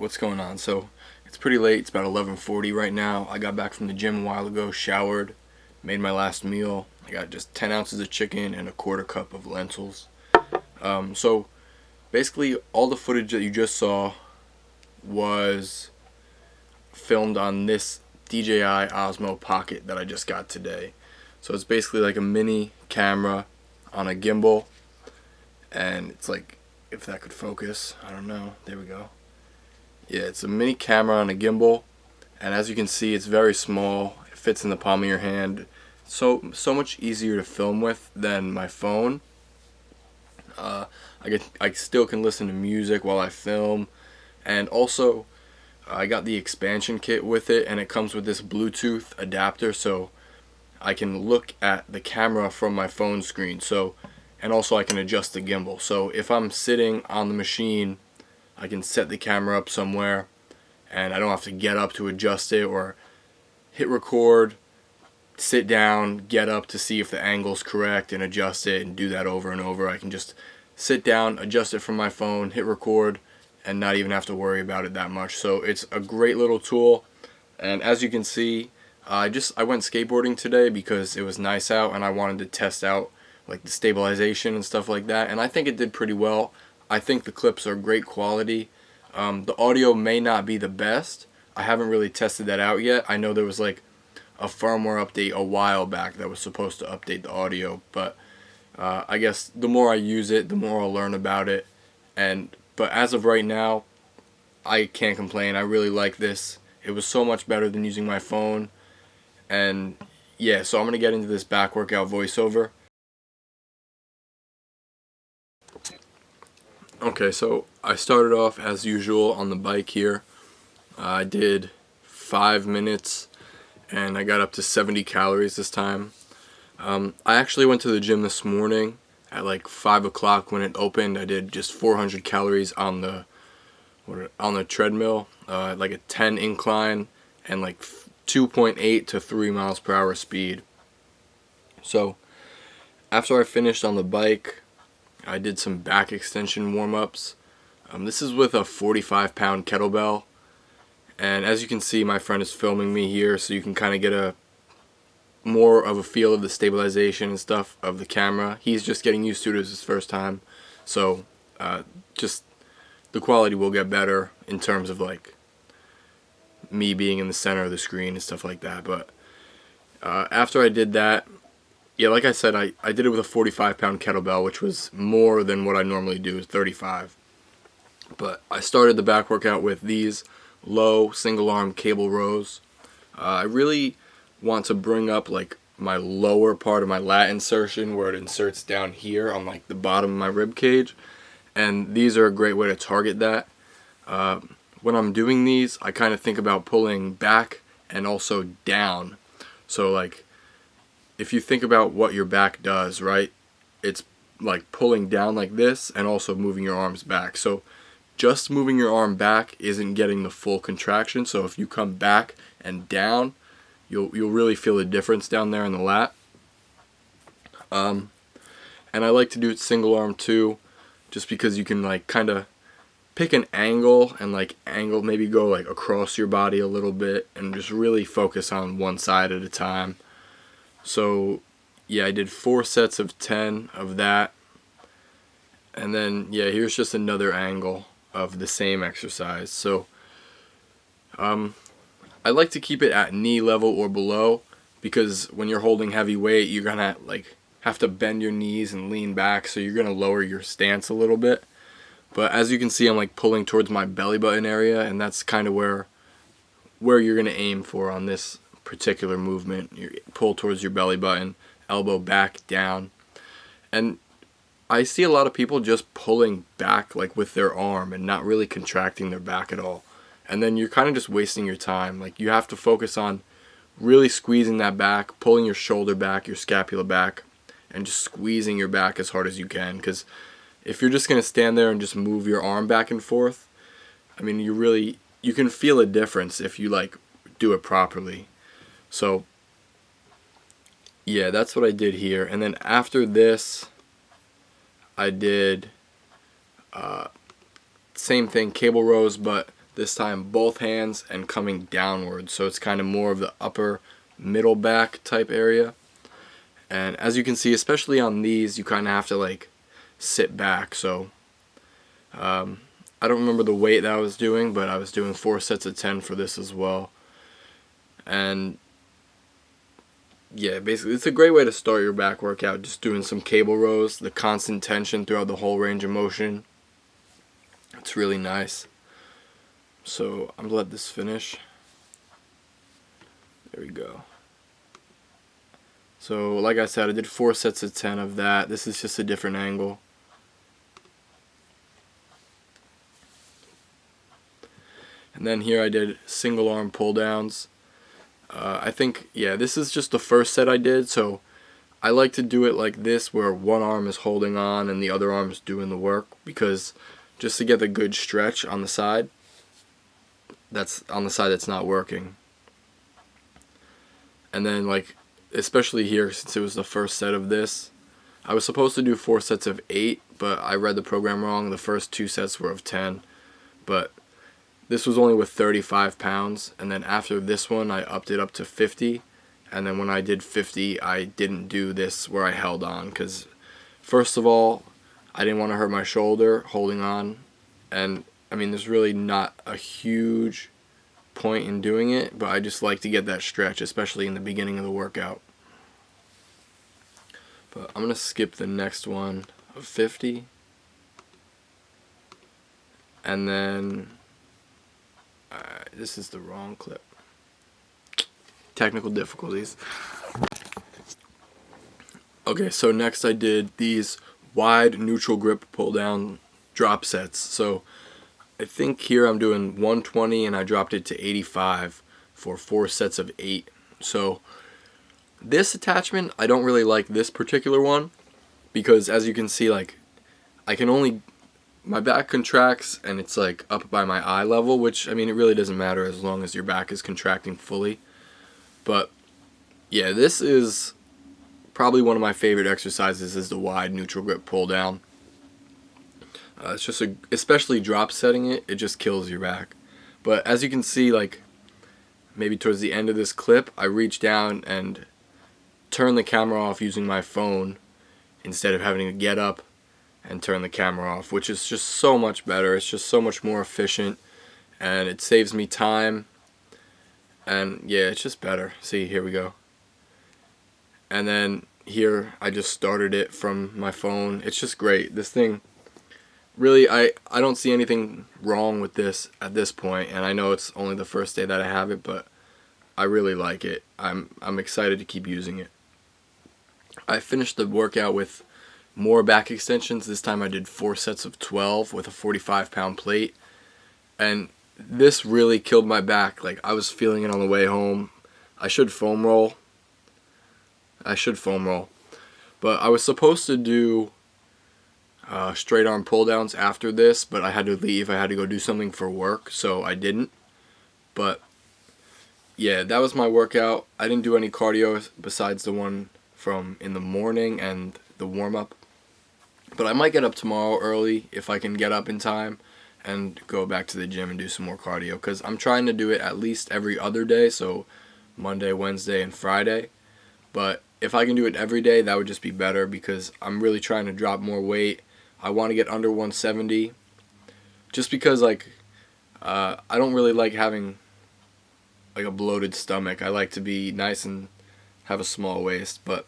what's going on? So it's pretty late. It's about 11:40 right now. I got back from the gym a while ago, showered, made my last meal. I got just 10 ounces of chicken and a quarter cup of lentils. So basically all the footage that you just saw was filmed on this DJI Osmo Pocket that I just got today. So it's basically like a mini camera on a gimbal, and it's like, if that could focus, I don't know, there we go. Yeah, it's a mini camera on a gimbal, and as you can see, it's very small. It fits in the palm of your hand. So much easier to film with than my phone. I still can listen to music while I film, and also I got the expansion kit with it, and it comes with this Bluetooth adapter, so I can look at the camera from my phone screen. And also I can adjust the gimbal. So if I'm sitting on the machine, I can set the camera up somewhere, and I don't have to get up to adjust it or hit record, sit down, get up to see if the angle's correct and adjust it and do that over and over. I can just sit down, adjust it from my phone, hit record, and not even have to worry about it that much. So it's a great little tool. And as you can see, I went skateboarding today because it was nice out and I wanted to test out like the stabilization and stuff like that, and I think it did pretty well. I think the clips are great quality. The audio may not be the best. I haven't really tested that out yet. I know there was like a firmware update a while back that was supposed to update the audio, but I guess the more I use it, the more I'll learn about it. But as of right now, I can't complain. I really like this. It was so much better than using my phone. And yeah, so I'm gonna get into this back workout voiceover. Okay, so I started off as usual on the bike here. I did 5 minutes and I got up to 70 calories this time. I actually went to the gym this morning at like 5 o'clock when it opened. I did just 400 calories on the treadmill, like a 10 incline and like 2.8 to 3 miles per hour speed. So after I finished on the bike, I did some back extension warm-ups. This is with a 45-pound kettlebell, and as you can see, my friend is filming me here, so you can kind of get a more of a feel of the stabilization and stuff of the camera. He's just getting used to it as his first time, so just the quality will get better in terms of like me being in the center of the screen and stuff like that. But after I did that, yeah, like I said, I did it with a 45-pound kettlebell, which was more than what I normally do, 35. But I started the back workout with these low single-arm cable rows. I really want to bring up like my lower part of my lat insertion, where it inserts down here on like the bottom of my rib cage, and these are a great way to target that. When I'm doing these, I kind of think about pulling back and also down. So like, if you think about what your back does, right, it's like pulling down like this and also moving your arms back. So just moving your arm back isn't getting the full contraction. So if you come back and down, you'll really feel the difference down there in the lat. And I like to do it single arm too, just because you can like kind of pick an angle and like maybe go like across your body a little bit and just really focus on one side at a time. So yeah, I did 4 sets of 10 of that, and then yeah, here's just another angle of the same exercise. So I like to keep it at knee level or below, because when you're holding heavy weight, you're gonna like have to bend your knees and lean back, so you're gonna lower your stance a little bit. But as you can see, I'm like pulling towards my belly button area, and that's kind of where you're gonna aim for on this particular movement. You pull towards your belly button, elbow back, down. And I see a lot of people just pulling back like with their arm and not really contracting their back at all. And then you're kind of just wasting your time. Like, you have to focus on really squeezing that back, pulling your shoulder back, your scapula back, and just squeezing your back as hard as you can. Because if you're just going to stand there and just move your arm back and forth, I mean, you can feel a difference if you like do it properly. So yeah, that's what I did here. And then after this, I did same thing, cable rows, but this time both hands and coming downwards, so it's kind of more of the upper middle back type area. And as you can see, especially on these, you kind of have to like sit back. So I don't remember the weight that I was doing, but I was doing 4 sets of 10 for this as well. And yeah, basically it's a great way to start your back workout, just doing some cable rows, the constant tension throughout the whole range of motion. It's really nice. So I'm gonna let this finish. There we go. So like I said, I did 4 sets of 10 of that. This is just a different angle. And then here I did single arm pull downs. I think, yeah, this is just the first set I did, so I like to do it like this, where one arm is holding on and the other arm is doing the work, because just to get the good stretch on the side, that's on the side that's not working. And then, like, especially here, since it was the first set of this, I was supposed to do 4 sets of 8, but I read the program wrong. The first 2 sets were of 10, but this was only with 35 pounds, and then after this one I upped it up to 50, and then when I did 50 I didn't do this where I held on, because first of all I didn't want to hurt my shoulder holding on, and I mean there's really not a huge point in doing it, but I just like to get that stretch, especially in the beginning of the workout. But I'm going to skip the next one of 50, and then this is the wrong clip. Technical difficulties. Okay, so next I did these wide neutral grip pull down drop sets. So I think here I'm doing 120 and I dropped it to 85 for 4 sets of 8. So this attachment, I don't really like this particular one, because as you can see, like, I can only, my back contracts and it's like up by my eye level, which, I mean, it really doesn't matter as long as your back is contracting fully. But yeah, this is probably one of my favorite exercises, is the wide neutral grip pull down. It's just especially drop setting it just kills your back. But as you can see, like maybe towards the end of this clip, I reached down and turned the camera off using my phone instead of having to get up and turn the camera off, which is just so much better. It's just so much more efficient, and it saves me time, and yeah, it's just better. See, here we go. And then here I just started it from my phone. It's just great. This thing, really, I don't see anything wrong with this at this point, and I know it's only the first day that I have it, but I really like it. I'm excited to keep using it. I finished the workout with more back extensions. This time I did 4 sets of 12 with a 45-pound plate, and this really killed my back. Like, I was feeling it on the way home. I should foam roll, but I was supposed to do straight arm pull downs after this, but I had to leave. I had to go do something for work, so I didn't. But yeah, that was my workout. I didn't do any cardio besides the one from in the morning and the warm-up. But I might get up tomorrow early if I can get up in time and go back to the gym and do some more cardio, because I'm trying to do it at least every other day, so Monday, Wednesday, and Friday. But if I can do it every day, that would just be better, because I'm really trying to drop more weight. I want to get under 170, just because, like, I don't really like having like a bloated stomach. I like to be nice and have a small waist. But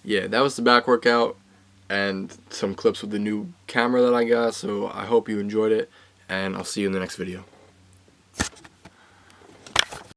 yeah, that was the back workout and some clips with the new camera that I got. So I hope you enjoyed it, and I'll see you in the next video.